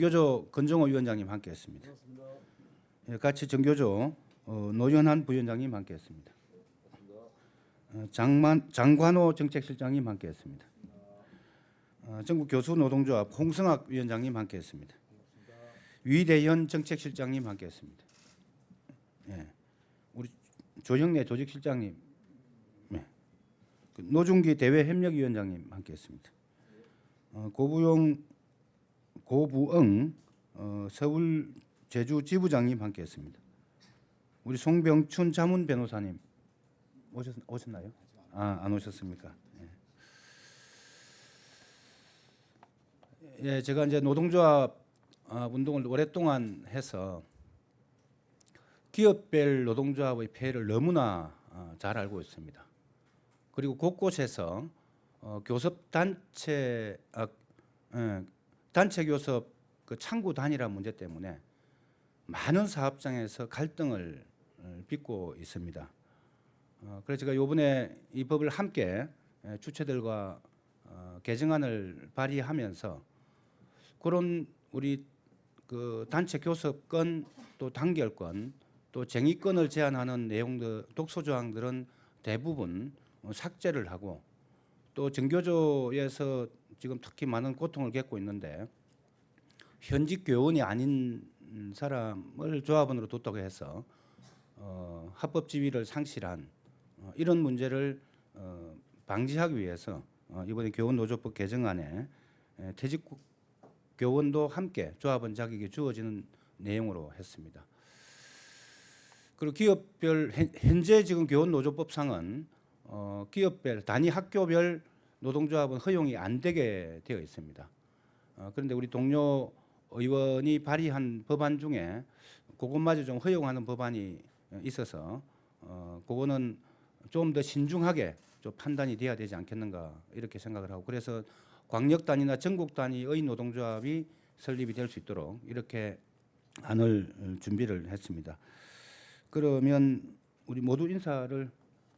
정교조 건정호 위원장님 함께했습니다. 예, 같이 정교조 노현한 부위원장님 함께했습니다. 장관호 정책실장님 함께했습니다. 전국 교수 노동조합 홍성학 위원장님 함께했습니다. 위대현 정책실장님 함께했습니다. 예, 우리 조영래 조직실장님, 예, 노중기 대외협력위원장님 함께했습니다. 고부엉 서울 제주 지부장님 함께했습니다. 우리 송병춘 자문 변호사님 오셨나요? 안 오셨습니까? 예, 제가 이제 노동조합 운동을 오랫동안 해서 기업별 노동조합의 폐해를 너무나 잘 알고 있습니다. 그리고 곳곳에서 교섭 단체 단체 교섭 그 창구 단일화 문제 때문에 많은 사업장에서 갈등을 빚고 있습니다. 그래서 제가 이번에 이 법을 함께 주체들과 개정안을 발의하면서 그런 우리 그 단체 교섭권 또 단결권 또 쟁의권을 제한하는 내용들 독소 조항들은 대부분 삭제를 하고 또 정교조에서 지금 특히 많은 고통을 겪고 있는데 현직 교원이 아닌 사람을 조합원으로 뒀다고 해서 합법 지위를 상실한 이런 문제를 방지하기 위해서 이번에 교원노조법 개정안에 퇴직 교원도 함께 조합원 자격이 주어지는 내용으로 했습니다. 그리고 기업별 현재 지금 교원노조법상은 기업별 단위 학교별 노동조합은 허용이 안 되게 되어 있습니다. 그런데 우리 동료 의원이 발의한 법안 중에 그것마저 좀 허용하는 법안이 있어서 그거는 좀 더 신중하게 좀 판단이 돼야 되지 않겠는가 이렇게 생각을 하고 그래서 광역 단위나 전국 단위의 노동조합이 설립이 될 수 있도록 이렇게 안을 준비를 했습니다. 그러면 우리 모두 인사를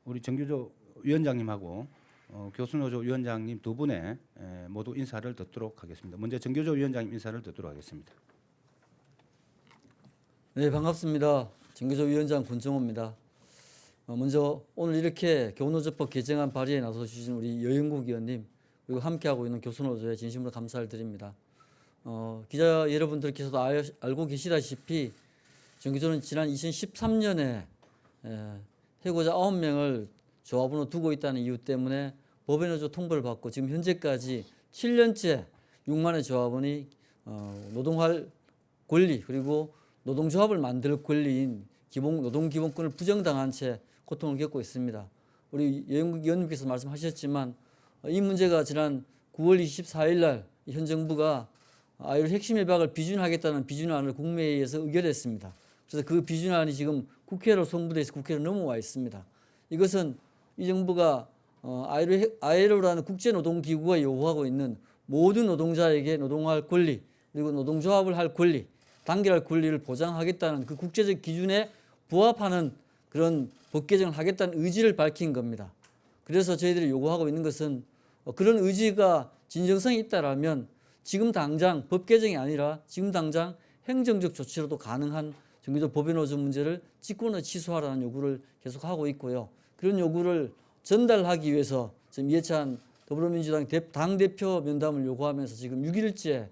우리 정교조 위원장님하고 교수노조 위원장님 두 분의 모두 인사를 듣도록 하겠습니다. 먼저 정교조 위원장님 인사를 듣도록 하겠습니다. 네, 반갑습니다. 정교조 위원장 권정호입니다. 먼저 오늘 이렇게 교노조법 개정안 발의에 나서 주신 우리 여영국 의원님 그리고 함께하고 있는 교수노조에 진심으로 감사를 드립니다. 기자 여러분들께서도 알고 계시다시피 정교조는 지난 2013년에 해고자 9명을 조합원으로 두고 있다는 이유 때문에 법인노조 통보를 받고 지금 현재까지 7년째 6만의 조합원이 노동할 권리 그리고 노동조합을 만들 권리인 노동기본권을 부정당한 채 고통을 겪고 있습니다. 우리 여영국 의원님께서 말씀하셨지만 이 문제가 지난 9월 24일 날 현 정부가 아이를 핵심 협약을 비준하겠다는 비준안을 국무회의에서 의결했습니다. 그래서 그 비준안이 지금 국회로 송부돼서 국회로 넘어와 있습니다. 이것은 이 정부가 ILO라는 국제노동기구가 요구하고 있는 모든 노동자에게 노동할 권리 그리고 노동조합을 할 권리, 단결할 권리를 보장하겠다는 그 국제적 기준에 부합하는 그런 법 개정을 하겠다는 의지를 밝힌 겁니다. 그래서 저희들이 요구하고 있는 것은 그런 의지가 진정성이 있다라면 지금 당장 법 개정이 아니라 지금 당장 행정적 조치로도 가능한 정규적 법인노조 문제를 직권으로 취소하라는 요구를 계속하고 있고요. 그런 요구를 전달하기 위해서 지금 이해찬 더불어민주당 당대표 면담을 요구하면서 지금 6일째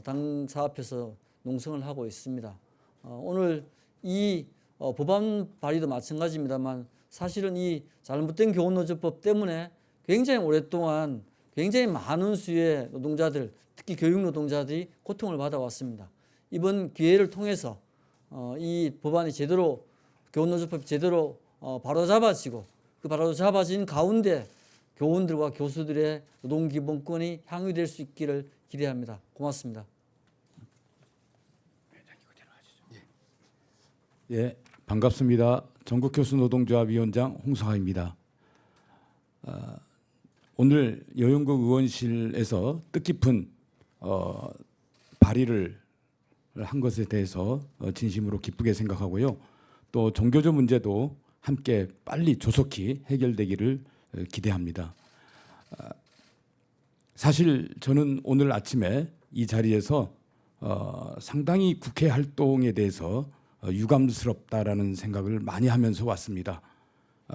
당사 앞에서 농성을 하고 있습니다. 오늘 이 법안 발의도 마찬가지입니다만 사실은 이 잘못된 교원노조법 때문에 굉장히 오랫동안 굉장히 많은 수의 노동자들 특히 교육노동자들이 고통을 받아왔습니다. 이번 기회를 통해서 이 법안이 제대로 교원노조법이 제대로 바로잡아지고 그 바로잡아진 가운데 교원들과 교수들의 노동기본권이 향유될 수 있기를 기대합니다. 고맙습니다. 예, 반갑습니다. 전국교수노동조합 위원장 홍성학입니다. 오늘 여영국 의원실에서 뜻깊은 발의를 한 것에 대해서 진심으로 기쁘게 생각하고요. 또 종교조 문제도 함께 빨리 조속히 해결되기를 기대합니다. 사실 저는 오늘 아침에 이 자리에서 상당히 국회 활동에 대해서 유감스럽다라는 생각을 많이 하면서 왔습니다.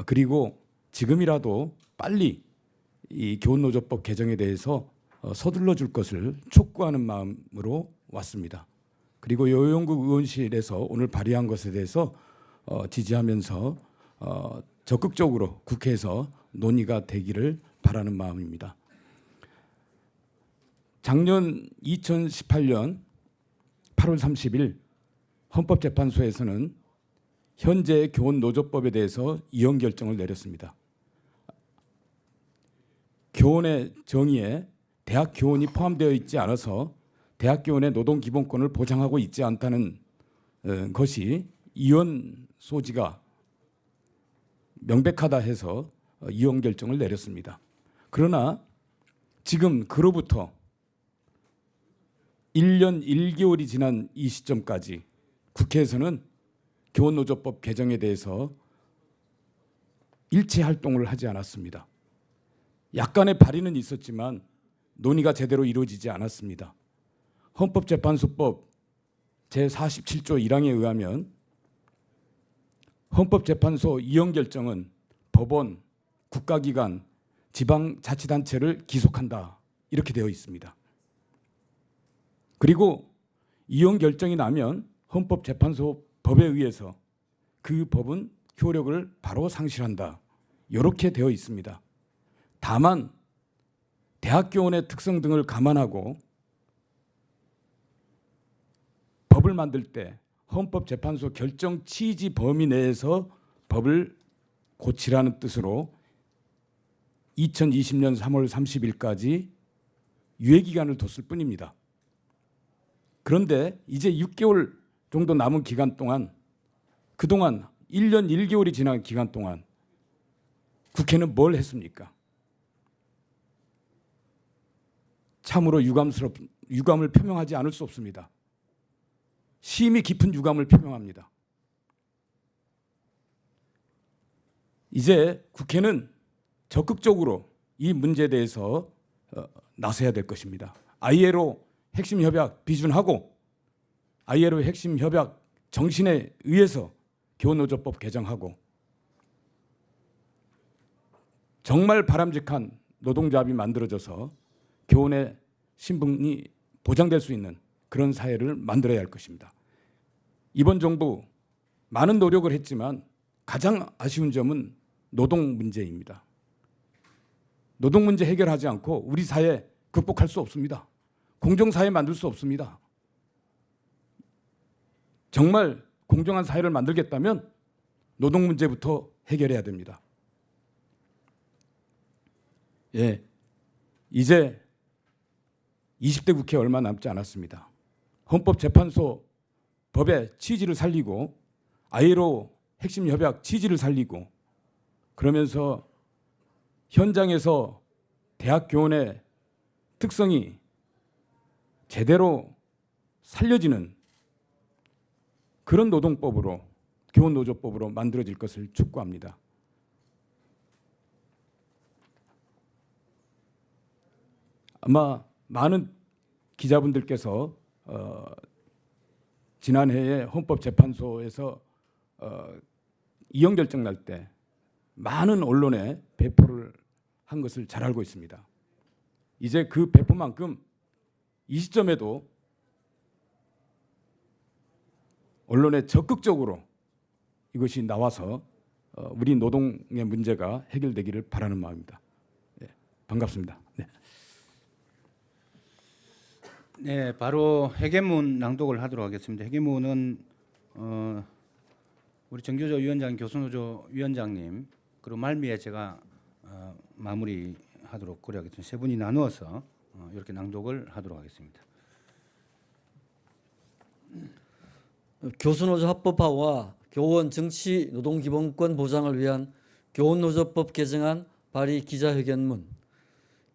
그리고 지금이라도 빨리 이 교원노조법 개정에 대해서 서둘러 줄 것을 촉구하는 마음으로 왔습니다. 그리고 여영국 의원실에서 오늘 발의한 것에 대해서 지지하면서 적극적으로 국회에서 논의가 되기를 바라는 마음입니다. 작년 2018년 8월 30일 헌법재판소에서는 현재 교원노조법에 대해서 이혼 결정을 내렸습니다. 교원의 정의에 대학 교원이 포함되어 있지 않아서 대학 교원의 노동 기본권을 보장하고 있지 않다는 것이 이혼 소지가 명백하다 해서 이혼 결정을 내렸습니다. 그러나 지금 그로부터 1년 1개월이 지난 이 시점까지 국회에서는 교원노조법 개정에 대해서 일체 활동을 하지 않았습니다. 약간의 발의는 있었지만 논의가 제대로 이루어지지 않았습니다. 헌법재판소법 제47조 1항에 의하면 헌법재판소 이혼 결정은 법원, 국가기관, 지방자치단체를 기속한다 이렇게 되어 있습니다. 그리고 이혼 결정이 나면 헌법재판소 법에 의해서 그 법은 효력을 바로 상실한다 이렇게 되어 있습니다. 다만 대학교원의 특성 등을 감안하고 법을 만들 때 헌법재판소 결정 취지 범위 내에서 법을 고치라는 뜻으로 2020년 3월 30일까지 유예기간을 뒀을 뿐입니다. 그런데 이제 6개월 정도 남은 기간 동안 그동안 1년 1개월이 지난 기간 동안 국회는 뭘 했습니까? 참으로 유감을 표명하지 않을 수 없습니다. 심히 깊은 유감을 표명합니다. 이제 국회는 적극적으로 이 문제에 대해서 나서야 될 것입니다. ILO 핵심 협약 비준하고 ILO 핵심 협약 정신에 의해서 교원노조법 개정하고 정말 바람직한 노동조합이 만들어져서 교원의 신분이 보장될 수 있는 그런 사회를 만들어야 할 것입니다. 이번 정부 많은 노력을 했지만 가장 아쉬운 점은 노동 문제입니다. 노동 문제 해결하지 않고 우리 사회 극복할 수 없습니다. 공정사회 만들 수 없습니다. 정말 공정한 사회를 만들겠다면 노동 문제부터 해결해야 됩니다. 예, 이제 20대 국회 얼마 남지 않았습니다. 헌법재판소 법의 취지를 살리고 ILO 핵심 협약 취지를 살리고 그러면서 현장에서 대학 교원의 특성이 제대로 살려지는 그런 노동법으로 교원노조법으로 만들어질 것을 촉구합니다. 아마 많은 기자분들께서 지난해에 헌법재판소에서 이혼 결정 날 때 많은 언론에 배포를 한 것을 잘 알고 있습니다. 이제 그 배포만큼 이 시점에도 언론에 적극적으로 이것이 나와서 우리 노동의 문제가 해결되기를 바라는 마음입니다. 네, 반갑습니다. 네. 네, 바로 회계문 낭독을 하도록 하겠습니다. 회계문은 우리 정교조 위원장, 교수노조 위원장님 그리고 말미에 제가 마무리하도록 고려하겠습니다. 세 분이 나누어서 이렇게 낭독을 하도록 하겠습니다. 교수노조 합법화와 교원 정치 노동기본권 보장을 위한 교원노조법 개정안 발의 기자회견문.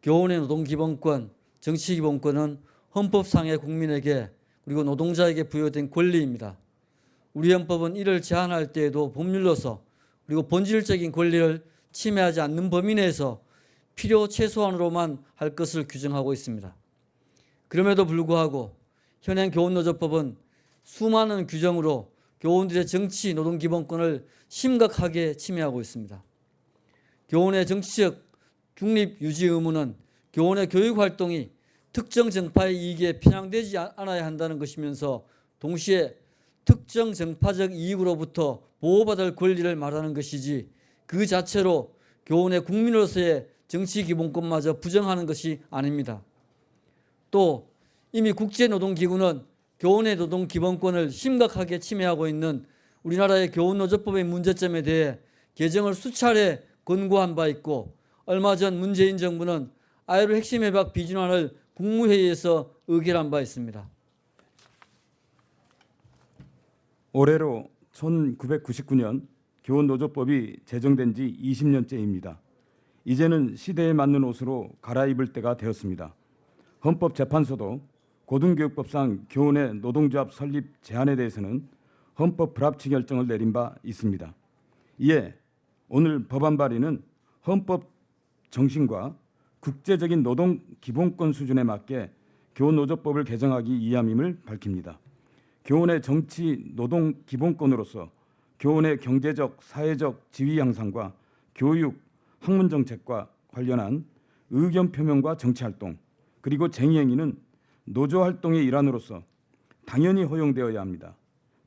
교원의 노동기본권, 정치기본권은 헌법상의 국민에게 그리고 노동자에게 부여된 권리입니다. 우리 헌법은 이를 제한할 때에도 법률로서 그리고 본질적인 권리를 침해하지 않는 범위 내에서 필요 최소한으로만 할 것을 규정하고 있습니다. 그럼에도 불구하고 현행 교원노조법은 수많은 규정으로 교원들의 정치 노동 기본권을 심각하게 침해하고 있습니다. 교원의 정치적 중립 유지 의무는 교원의 교육 활동이 특정 정파의 이익에 편향되지 않아야 한다는 것이면서 동시에 특정 정파적 이익으로부터 보호받을 권리를 말하는 것이지 그 자체로 교원의 국민으로서의 정치 기본권마저 부정하는 것이 아닙니다. 또 이미 국제노동기구는 교원의 노동 기본권을 심각하게 침해하고 있는 우리나라의 교원노조법의 문제점에 대해 개정을 수차례 권고한 바 있고 얼마 전 문재인 정부는 ILO 핵심 협약 비준안을 국무회의에서 의결한 바 있습니다. 올해로 1999년 교원노조법이 제정된 지 20년째입니다. 이제는 시대에 맞는 옷으로 갈아입을 때가 되었습니다. 헌법재판소도 고등교육법상 교원의 노동조합 설립 제한에 대해서는 헌법 불합치 결정을 내린 바 있습니다. 이에 오늘 법안 발의는 헌법 정신과 국제적인 노동 기본권 수준에 맞게 교원노조법을 개정하기 위함임을 밝힙니다. 교원의 정치 노동 기본권으로서 교원의 경제적, 사회적 지위 향상과 교육, 학문 정책과 관련한 의견 표명과 정치 활동, 그리고 쟁의 행위는 노조 활동의 일환으로서 당연히 허용되어야 합니다.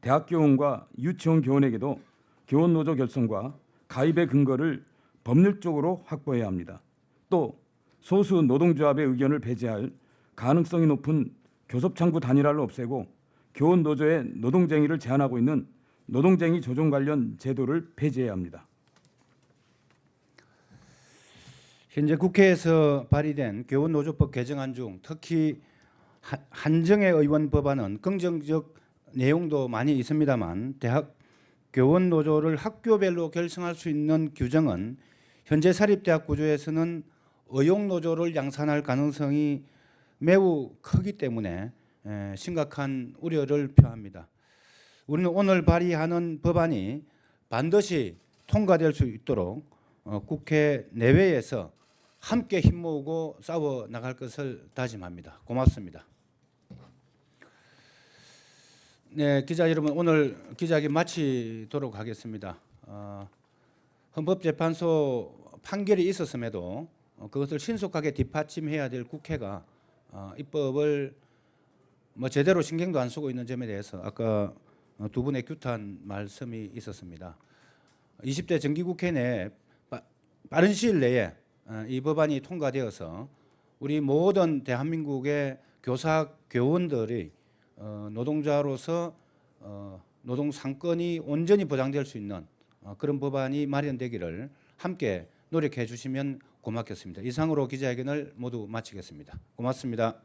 대학 교원과 유치원 교원에게도 교원 노조 결성과 가입의 근거를 법률적으로 확보해야 합니다. 또 소수 노동조합의 의견을 배제할 가능성이 높은 교섭창구 단일화를 없애고 교원 노조의 노동쟁의를 제한하고 있는 노동쟁의 조정 관련 제도를 폐지해야 합니다. 현재 국회에서 발의된 교원노조법 개정안 중 특히 한정의 의원 법안은 긍정적 내용도 많이 있습니다만 대학 교원노조를 학교별로 결성할 수 있는 규정은 현재 사립대학 구조에서는 의용노조를 양산할 가능성이 매우 크기 때문에 심각한 우려를 표합니다. 우리는 오늘 발의하는 법안이 반드시 통과될 수 있도록 국회 내외에서 함께 힘모으고 싸워 나갈 것을 다짐합니다. 고맙습니다. 네, 기자 여러분, 오늘 기자회견 마치도록 하겠습니다. 헌법재판소 판결이 있었음에도 그것을 신속하게 뒷받침해야 될 국회가 입법을 제대로 신경도 안 쓰고 있는 점에 대해서 아까 두 분의 규탄 말씀이 있었습니다. 20대 정기국회 내에 빠른 시일 내에 이 법안이 통과되어서 우리 모든 대한민국의 교사 교원들이 노동자로서 노동 상권이 온전히 보장될 수 있는 그런 법안이 마련되기를 함께 노력해 주시면 고맙겠습니다. 이상으로 기자회견을 모두 마치겠습니다. 고맙습니다.